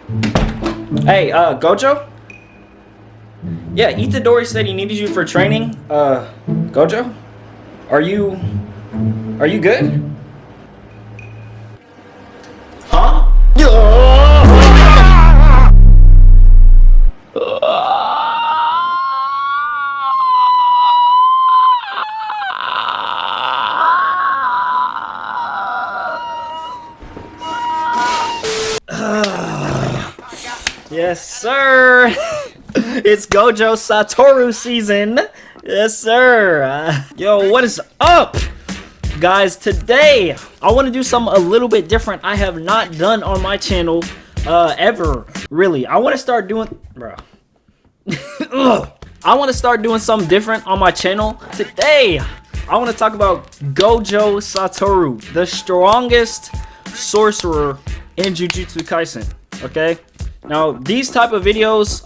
Hey, Gojo? Yeah, Itadori said he needed you for training. Gojo? Are you... Are you good? Huh? Yes, sir. It's Gojo Satoru season. Yes, sir. Yo, what is up, guys? Today, I want to do something a little bit different. I have not done on my channel ever, really. I want to start doing, bro. I want to start doing something different on my channel. Today, I want to talk about Gojo Satoru, the strongest sorcerer in Jujustu Kaisen. Okay? Now, these type of videos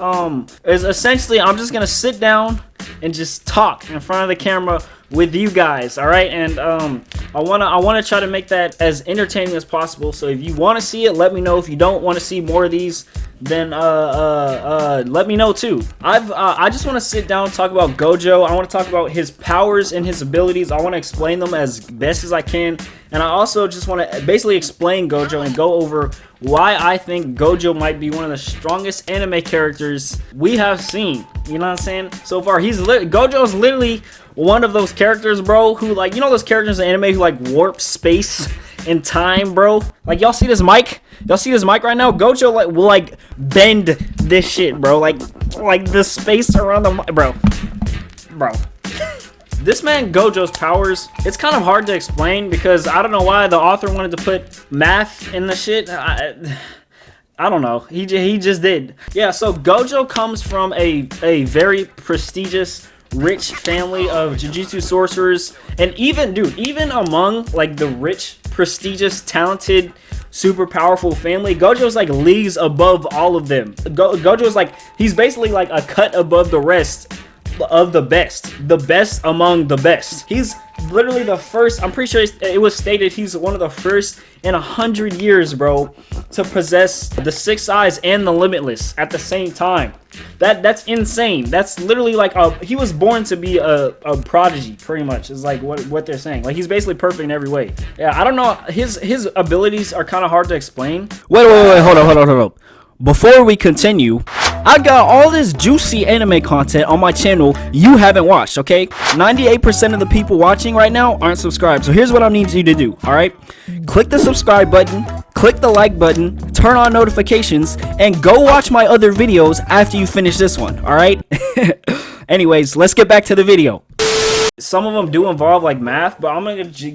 is essentially I'm just gonna sit down and just talk in front of the camera with you guys, all right? And I wanna try to make that as entertaining as possible. So if you want to see it, let me know. If you don't want to see more of these, then let me know too. I just want to sit down and talk about Gojo. I want to talk about his powers and his abilities. I want to explain them as best as I can, and I also just want to basically explain Gojo and go over why I think Gojo might be one of the strongest anime characters we have seen. You know what I'm saying? So far, Gojo's literally one of those characters, bro, who, like, you know those characters in anime who like warp space and time, bro? Like, y'all see this mic? Y'all see this mic right now? Gojo will like bend this shit, bro. Like the space around the mic, bro. This man Gojo's powers, it's kind of hard to explain because I don't know why the author wanted to put math in the shit. I don't know. He just did. Yeah, so Gojo comes from a very prestigious, rich family of Jujutsu sorcerers, and even among like the rich, prestigious, talented, super powerful family, Gojo's like leagues above all of them. Gojo's like, he's basically like a cut above the rest of the best among the best. He's literally the first, I'm pretty sure it was stated he's one of the first in 100 years, bro, to possess the six eyes and the limitless at the same time. That's insane. That's literally like he was born to be a prodigy, pretty much, is like what they're saying. Like, he's basically perfect in every way. Yeah, I don't know, his abilities are kind of hard to explain. Wait, hold on. Before we continue, I got all this juicy anime content on my channel you haven't watched, okay? 98% of the people watching right now aren't subscribed, so here's what I need you to do, alright? Click the subscribe button, click the like button, turn on notifications, and go watch my other videos after you finish this one, alright? Anyways, let's get back to the video. Some of them do involve like math, but I'm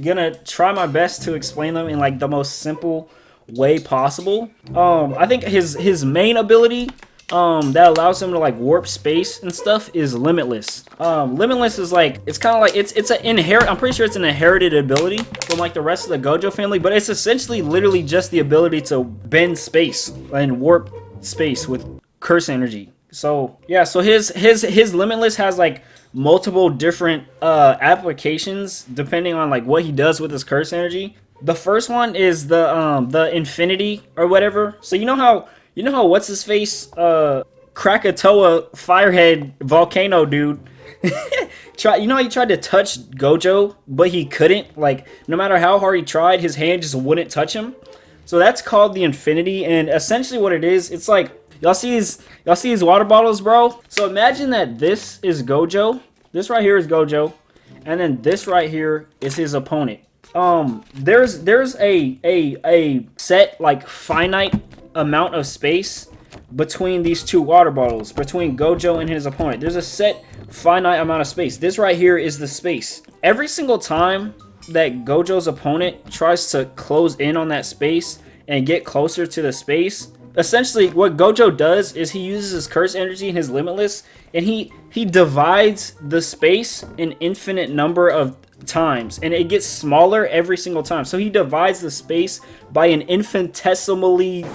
gonna try my best to explain them in like the most simple way possible. I think his main ability that allows him to like warp space and stuff is limitless. Limitless is like, it's kind of like it's an inherent, I'm pretty sure it's an inherited ability from like the rest of the Gojo family, but it's essentially literally just the ability to bend space and warp space with curse energy. So yeah, so his limitless has like multiple different applications depending on like what he does with his curse energy. The first one is the infinity or whatever. So you know how what's his face, Krakatoa Firehead Volcano dude, you know how he tried to touch Gojo but he couldn't, like no matter how hard he tried, his hand just wouldn't touch him. So that's called the infinity, and essentially what it is, it's like, y'all see these water bottles, bro? So imagine that this is Gojo, this right here is Gojo, and then this right here is his opponent. There's a set like finite amount of space between these two water bottles, between Gojo and his opponent. There's a set finite amount of space. This right here is the space. Every single time that Gojo's opponent tries to close in on that space and get closer to the space, essentially what Gojo does is he uses his curse energy and his limitless, and he divides the space an infinite number of times, and it gets smaller every single time. So he divides the space by an infinitesimally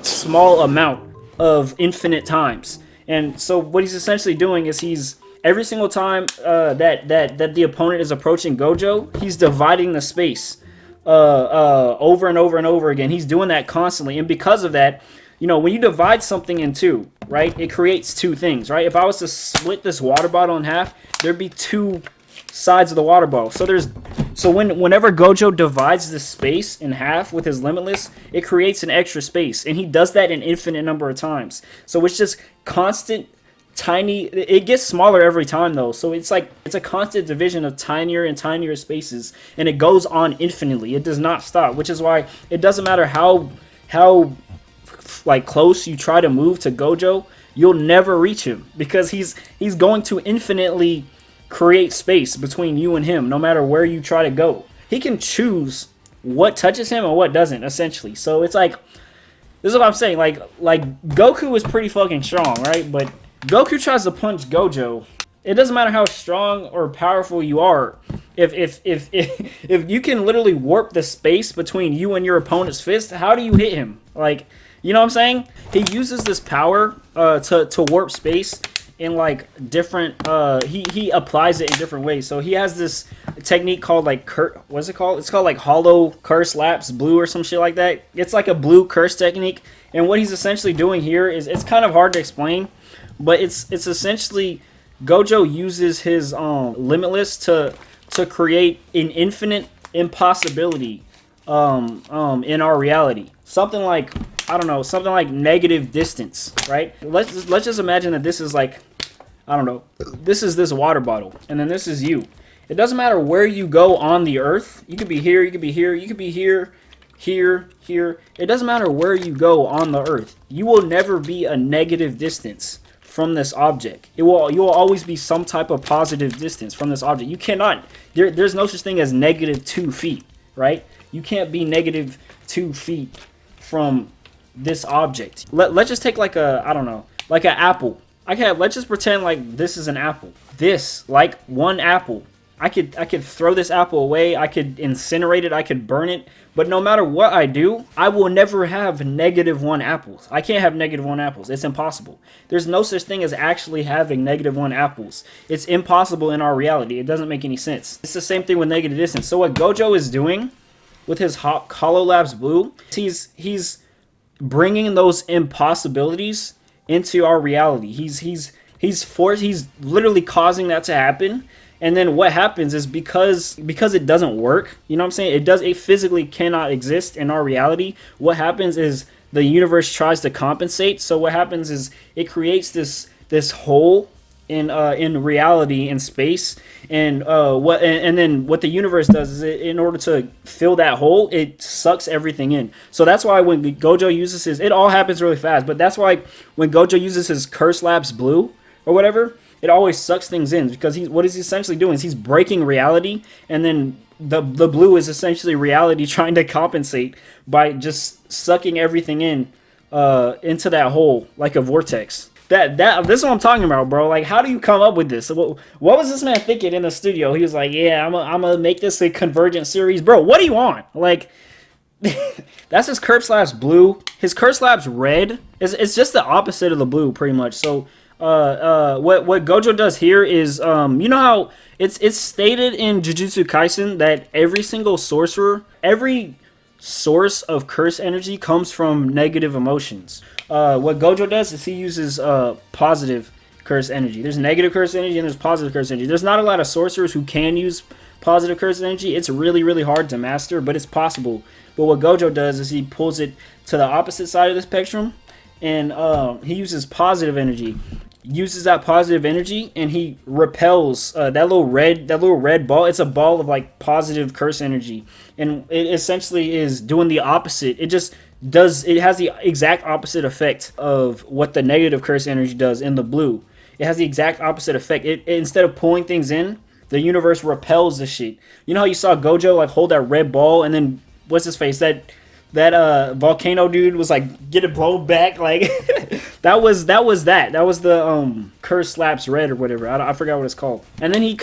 small amount of infinite times. And so what he's essentially doing is he's every single time that the opponent is approaching Gojo, he's dividing the space over and over and over again. He's doing that constantly, and because of that, you know, when you divide something in two, right, it creates two things, right? If I was to split this water bottle in half, there'd be two sides of the water bottle. So whenever Gojo divides this space in half with his limitless, it creates an extra space, and he does that an infinite number of times. So it's just constant tiny. It gets smaller every time though, so it's like it's a constant division of tinier and tinier spaces, and it goes on infinitely. It does not stop, which is why it doesn't matter how like close you try to move to Gojo, you'll never reach him, because he's going to infinitely create space between you and him no matter where you try to go. He can choose what touches him and what doesn't, essentially. So it's like, this is what I'm saying, like Goku is pretty fucking strong, right? But Goku tries to punch Gojo. It doesn't matter how strong or powerful you are. If you can literally warp the space between you and your opponent's fist, how do you hit him? Like, you know what I'm saying? He uses this power to warp space in like different. He applies it in different ways. So he has this technique called like what's it called? It's called like hollow curse lapse blue or some shit like that. It's like a blue curse technique. And what he's essentially doing here is, it's kind of hard to explain, but it's essentially Gojo uses his limitless to create an infinite impossibility in our reality. Something like, I don't know, something like negative distance, right? Let's just imagine that this is like, I don't know, this is this water bottle, and then this is you. It doesn't matter where you go on the earth. You could be here, you could be here, you could be here, here, here. It doesn't matter where you go on the earth. You will never be a negative distance from this object. You will always be some type of positive distance from this object. You cannot, there's no such thing as negative 2 feet, right? You can't be negative 2 feet from this object. Let's just take like a, I don't know, like an apple. Let's just pretend like this is an apple. This, like one apple. I could throw this apple away. I could incinerate it. I could burn it. But no matter what I do, I will never have -1 apples. I can't have -1 apples. It's impossible. There's no such thing as actually having -1 apples. It's impossible in our reality. It doesn't make any sense. It's the same thing with negative distance. So what Gojo is doing with his Hollow Labs Blue, he's bringing those impossibilities into our reality. He's literally causing that to happen. And then what happens is, because it doesn't work, you know what I'm saying? It physically cannot exist in our reality. What happens is the universe tries to compensate. So what happens is it creates this hole in reality, in space, and then what the universe does is, in order to fill that hole, it sucks everything in. So that's why when Gojo uses his, it all happens really fast, but that's why when Gojo uses his Curse Labs Blue or whatever, it always sucks things in, because what he's essentially doing is he's breaking reality, and then the blue is essentially reality trying to compensate by just sucking everything in into that hole like a vortex. This is what I'm talking about, bro. Like, how do you come up with this? What was this man thinking in the studio? He was like, yeah, I'm gonna make this a convergent series. Bro, what do you want? Like, that's his Curse Labs Blue. His Curse Labs Red it's just the opposite of the blue, pretty much. So what Gojo does here is, you know how it's stated in Jujustu Kaisen that every single sorcerer, every source of curse energy comes from negative emotions. What Gojo does is he uses positive curse energy. There's negative curse energy and there's positive curse energy. There's not a lot of sorcerers who can use positive curse energy. It's really, really hard to master, but it's possible. But what Gojo does is he pulls it to the opposite side of the spectrum, and he uses positive energy. Uses that positive energy, and he repels that little red ball. It's a ball of like positive curse energy, and it essentially is doing the opposite. It has the exact opposite effect of what the negative curse energy does in the blue. It has the exact opposite effect. It instead of pulling things in, the universe repels the shit. You know how you saw Gojo like hold that red ball, and then what's his face, that volcano dude was like get it blown back, like that was the Curse Lapse Red or whatever. I forgot what it's called. And then he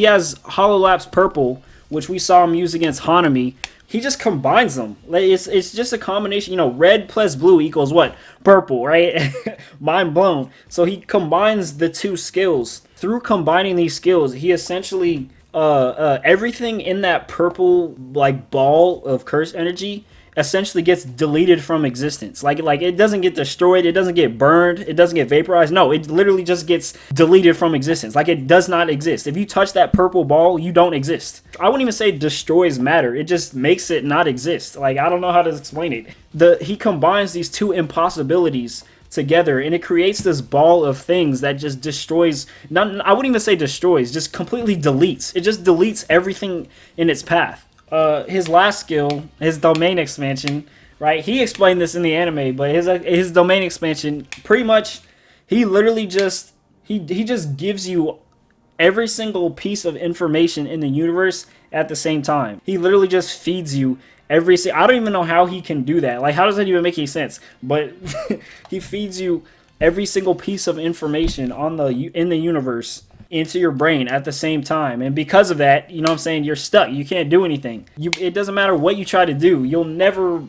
has Hollow Lapse Purple, which we saw him use against Hanami. He just combines them. Like, it's just a combination. You know, red plus blue equals what? Purple, right? Mind blown. So he combines the two skills. Through combining these skills, he essentially everything in that purple like ball of curse energy essentially gets deleted from existence. Like it doesn't get destroyed, it doesn't get burned, it doesn't get vaporized. No, it literally just gets deleted from existence. Like it does not exist. If you touch that purple ball, you don't exist. I wouldn't even say destroys matter. It just makes it not exist. Like I don't know how to explain it. He combines these two impossibilities together, and it creates this ball of things that just destroys. I wouldn't even say destroys, just completely deletes. It just deletes everything in its path. His last skill, his domain expansion, right? He explained this in the anime, but his domain expansion, pretty much, he literally just he just gives you every single piece of information in the universe at the same time. He literally just feeds you I don't even know how he can do that. Like, how does that even make any sense? But he feeds you every single piece of information in the universe into your brain at the same time. And because of that, you know what I'm saying, you're stuck. You can't do anything. It doesn't matter what you try to do. You'll never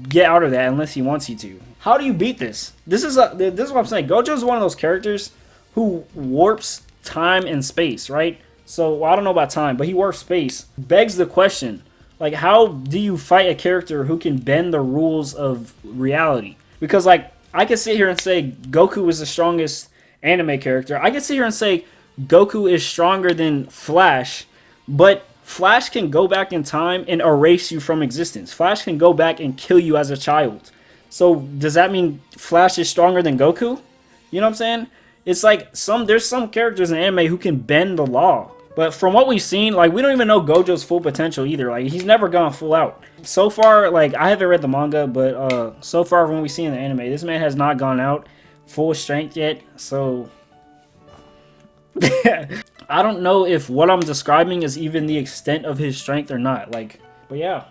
get out of that unless he wants you to. How do you beat this? This is what I'm saying. Gojo's one of those characters who warps time and space, right? So, well, I don't know about time, but he warps space. Begs the question, like, how do you fight a character who can bend the rules of reality? Because, like, I could sit here and say Goku is the strongest anime character. I could sit here and say Goku is stronger than Flash, but Flash can go back in time and erase you from existence. Flash can go back and kill you as a child. So does that mean Flash is stronger than Goku? You know what I'm saying? It's like there's some characters in anime who can bend the law. But from what we've seen, like, we don't even know Gojo's full potential either. Like, he's never gone full out. So far, like, I haven't read the manga, but so far from what we've seen in the anime, this man has not gone out full strength yet. So I don't know if what I'm describing is even the extent of his strength or not. Like, but yeah,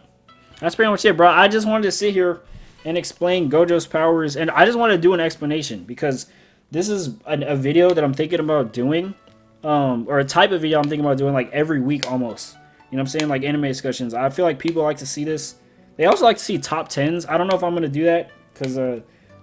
that's pretty much it, bro. I just wanted to sit here and explain Gojo's powers, and I just want to do an explanation because this is a video that I'm thinking about doing. Or a type of video I'm thinking about doing like every week almost. You know what I'm saying? Like anime discussions. I feel like people like to see this. They also like to see top 10s. I don't know if I'm going to do that because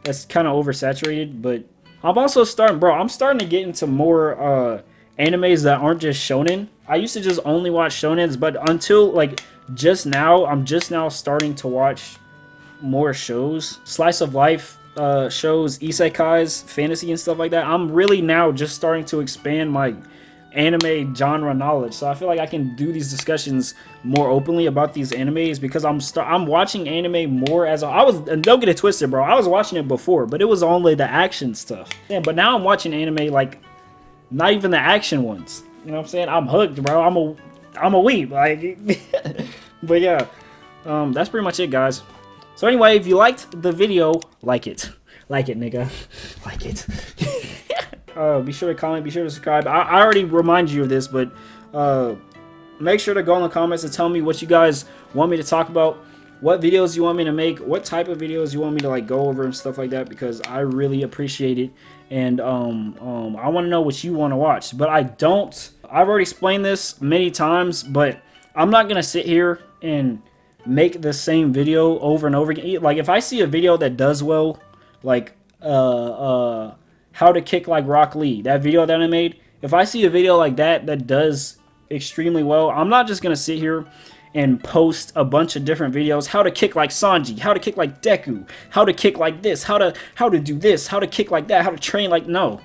that's kind of oversaturated. But I'm also I'm starting to get into more animes that aren't just shonen. I used to just only watch shonens, but until like just now, I'm just now starting to watch more shows. Slice of life shows, isekais, fantasy and stuff like that. I'm really now just starting to expand my anime genre knowledge, so I feel like I can do these discussions more openly about these animes because I'm watching anime more as and don't get it twisted, bro. I was watching it before, but it was only the action stuff. Yeah, but now I'm watching anime like not even the action ones. You know what I'm saying? I'm hooked, bro. I'm a weeb, like. But yeah, that's pretty much it, guys. So anyway, if you liked the video, like it, nigga, like it. Be sure to comment, be sure to subscribe. I already remind you of this, but make sure to go in the comments and tell me what you guys want me to talk about, what videos you want me to make, what type of videos you want me to like go over and stuff like that, because I really appreciate it. And I want to know what you want to watch. But I've already explained this many times, but I'm not gonna sit here and make the same video over and over again. Like if I see a video that does well, like how to kick like Rock Lee, that video that I made, if I see a video like that does extremely well, I'm not just gonna sit here and post a bunch of different videos, how to kick like Sanji, how to kick like Deku, how to kick like this, how to do this, how to kick like that, how to train like, no.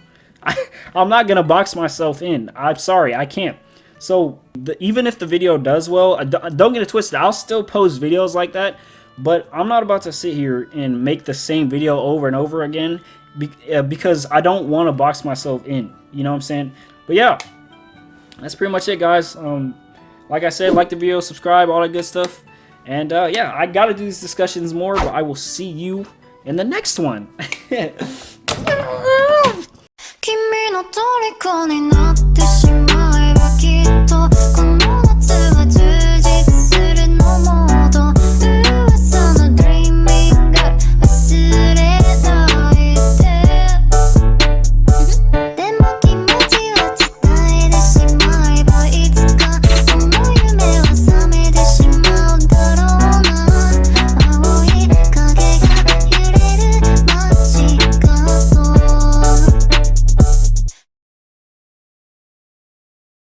I'm not gonna box myself in. I'm sorry, I can't. So even if the video does well, don't get it twisted, I'll still post videos like that, but I'm not about to sit here and make the same video over and over again because I don't want to box myself in, you know what I'm saying? But yeah, that's pretty much it, guys. Like I said, like the video, subscribe, all that good stuff. And yeah, I gotta do these discussions more, but I will see you in the next one. 君の虜になって